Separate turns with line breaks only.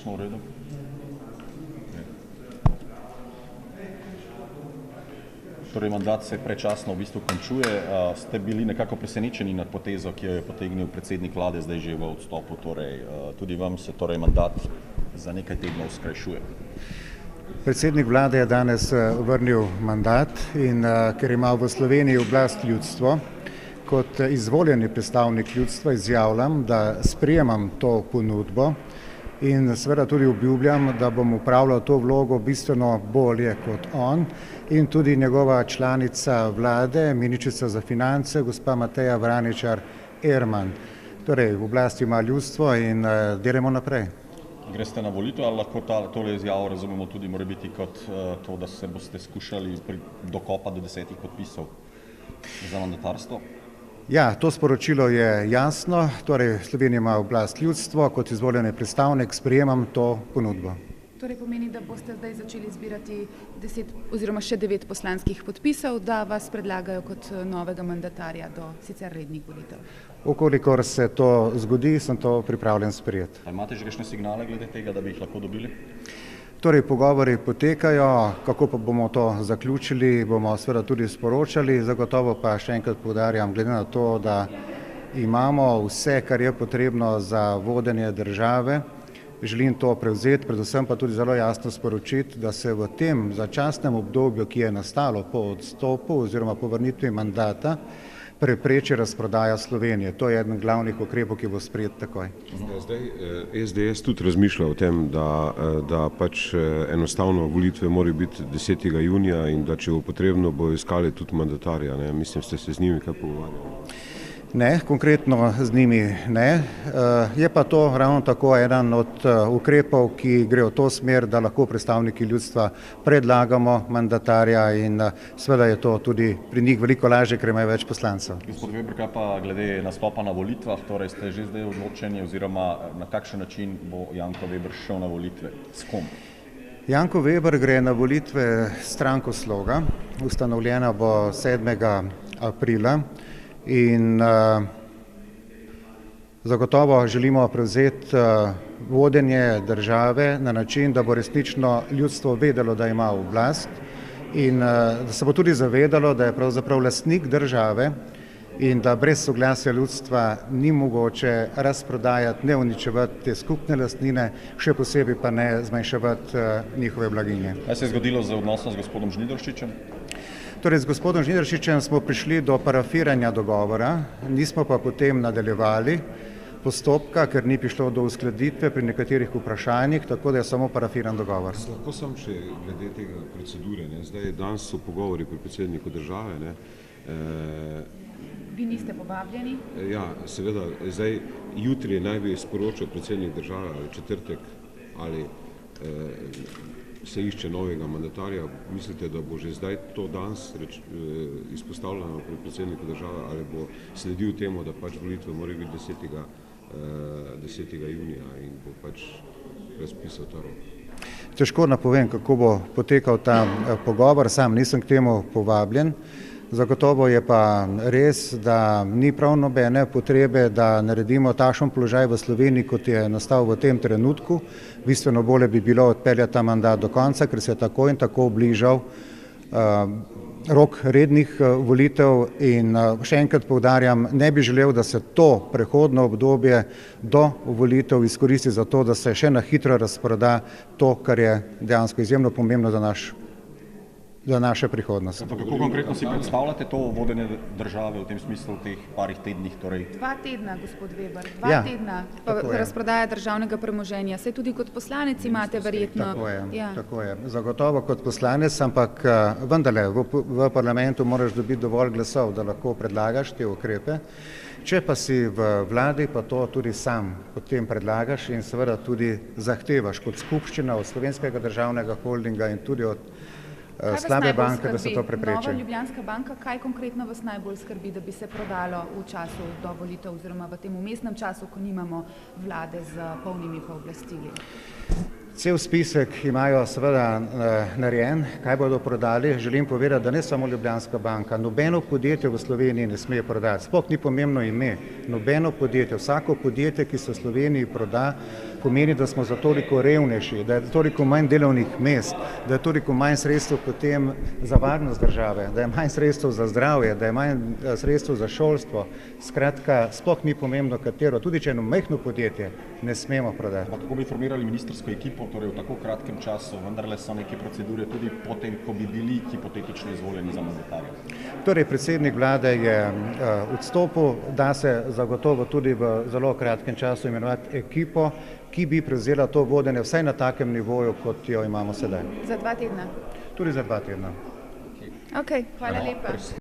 smo v redu? Torej, mandat se predčasno v bistvu končuje. Ste bili nekako presenečeni nad potezo, ki jo je potegnil predsednik vlade, zdaj že v odstopu, torej tudi vam se torej mandat za nekaj tednov skrajšuje?
Predsednik vlade je danes vrnil mandat in ker ima v Sloveniji oblast ljudstvo, kot izvoljeni predstavnik ljudstva izjavljam, da sprejemam to ponudbo in seveda tudi obljubljam, da bom upravljal to vlogo bistveno bolje kot on in tudi njegova članica vlade, ministrica za finance, gospa Mateja Vraničar Erman. Torej, v oblasti ima ljudstvo in delamo naprej.
Greste na volitev ali lahko tole izjavo razumemo tudi morebiti kot to, da se boste skušali dokopati do 10 podpisov za mandatarstvo?
Ja, to sporočilo je jasno, torej Slovenija ima oblast ljudstvo, kot izvoljeni predstavnik sprejemam to ponudbo.
Torej pomeni, da boste zdaj začeli zbirati 10 oziroma še 9 poslanskih podpisov, da vas predlagajo kot novega mandatarja do sicer rednih volitev.
Ukolikor se to zgodi, sem to pripravljen sprejeti.
Imate že kakšne signale glede tega, da bi jih lahko dobili?
Torej, pogovori potekajo, kako pa bomo to zaključili, bomo seveda tudi sporočali, zagotovo pa še enkrat poudarjam, glede na to, da imamo vse, kar je potrebno za vodenje države, želim to prevzeti, predvsem pa tudi zelo jasno sporočiti, da se v tem začasnem obdobju, ki je nastalo po odstopu oziroma po vrnitvi mandata, prepreči razprodaja Slovenije. To je eden glavnih ukrepov, ki bo sprejet takoj.
Zdaj SDS tudi razmišlja o tem, da pač enostavno volitve morajo biti 10. junija in da če bo potrebno, bo iskali tudi mandatarja. Mislim, ste se z njimi kaj pogovarjali?
Ne, konkretno z njimi ne. Je pa to ravno tako eden od ukrepov, ki gre v to smer, da lahko predstavniki ljudstva predlagamo mandatarja in seveda je to tudi pri njih veliko lažje, ker imajo več poslancev.
Gospod Veber, kaj pa glede nastopa na volitvah, torej ste že zdaj odločeni oziroma na kakšen način bo Janko Veber šel na volitve? S kom?
Janko Veber gre na volitve stranko Sloga, ustanovljena bo 7. aprila. In zagotovo želimo prevzeti vodenje države na način, da bo resnično ljudstvo vedelo, da ima oblast in da se bo tudi zavedalo, da je pravzaprav lastnik države in da brez soglasja ljudstva ni mogoče razprodajati, ne uničevati te skupne lastnine, še posebej pa ne zmanjševati njihove blaginje.
Kaj se je zgodilo z odnosom z gospodom Žnidaršičem?
Torej, z gospodom Žnidaršičem smo prišli do parafiranja dogovora, nismo pa potem nadaljevali postopka, ker ni prišlo do uskladitve pri nekaterih vprašanjih, tako da je samo parafiran dogovor.
Lahko sem še glede tega procedure. Zdaj danes so pogovori pri predsedniku države.
Vi niste povabljeni?
Ja, seveda. Zdaj jutri naj bi sporočil predsednik države ali četrtek ali se išče novega mandatarja. Mislite, da bo že zdaj to danes izpostavljeno pri predsedniku države ali bo sledil temu, da pač volitve morajo biti 10. junija in bo pač razpisal ta rok?
Težko napovem, kako bo potekal ta pogovor, sam nisem k temu povabljen. Zagotovo je pa res, da ni prav nobene potrebe, da naredimo takšen položaj v Sloveniji, kot je nastal v tem trenutku. Bistveno bolje bi bilo odpeljati ta mandat do konca, ker se je tako in tako bližal rok rednih volitev in še enkrat poudarjam, ne bi želel, da se to prehodno obdobje do volitev izkoristi za to, da se še na hitro razproda to, kar je dejansko izjemno pomembno za naše prihodnost.
Kako konkretno si predstavljate to vodenje države v tem smislu v teh parih tednih?
2 tedna, gospod Veber, 2 tedna pa razprodaja državnega premoženja. Saj tudi kot poslanec imate verjetno.
Tako je. Zagotovo kot poslanec, ampak vendarle v parlamentu moraš dobiti dovolj glasov, da lahko predlagaš te ukrepe. Če pa si v vladi, pa to tudi sam potem predlagaš in seveda tudi zahtevaš kot skupščina od Slovenskega državnega holdinga in tudi od slabe banke, da se to prepreči.
Nova Ljubljanska banka, kaj konkretno vas najbolj skrbi, da bi se prodalo v času do volitev oziroma v tem umestnem času, ko nimamo vlade z polnimi pooblastili?
Cel spisek imajo seveda narejen, kaj bodo prodali. Želim povedati, da ne samo Ljubljanska banka, nobeno podjetje v Sloveniji ne sme prodati. Sploh ni pomembno ime. Nobeno podjetje, vsako podjetje, ki se v Sloveniji proda, pomeni, da smo za toliko revnejši, da je toliko manj delovnih mest, da je toliko manj sredstev potem za varnost države, da je manj sredstev za zdravje, da je manj sredstev za šolstvo. Skratka, sploh ni pomembno katero, tudi če eno majhno podjetje ne smemo prodati.
Kako bi formirali ministrsko ekipo, torej v tako kratkem času, vendarle so neke procedure tudi potem, ko bi bili hipotetično izvoljeni za mandatarja?
Torej, predsednik vlade je odstopil, da se zagotovo tudi v zelo kratkem času imenovati ekipo, ki bi prevzela to vodenje vsaj na takem nivoju, kot jo imamo sedaj.
Za 2 tedna?
Tudi za 2 tedna.
Ok, hvala lepa.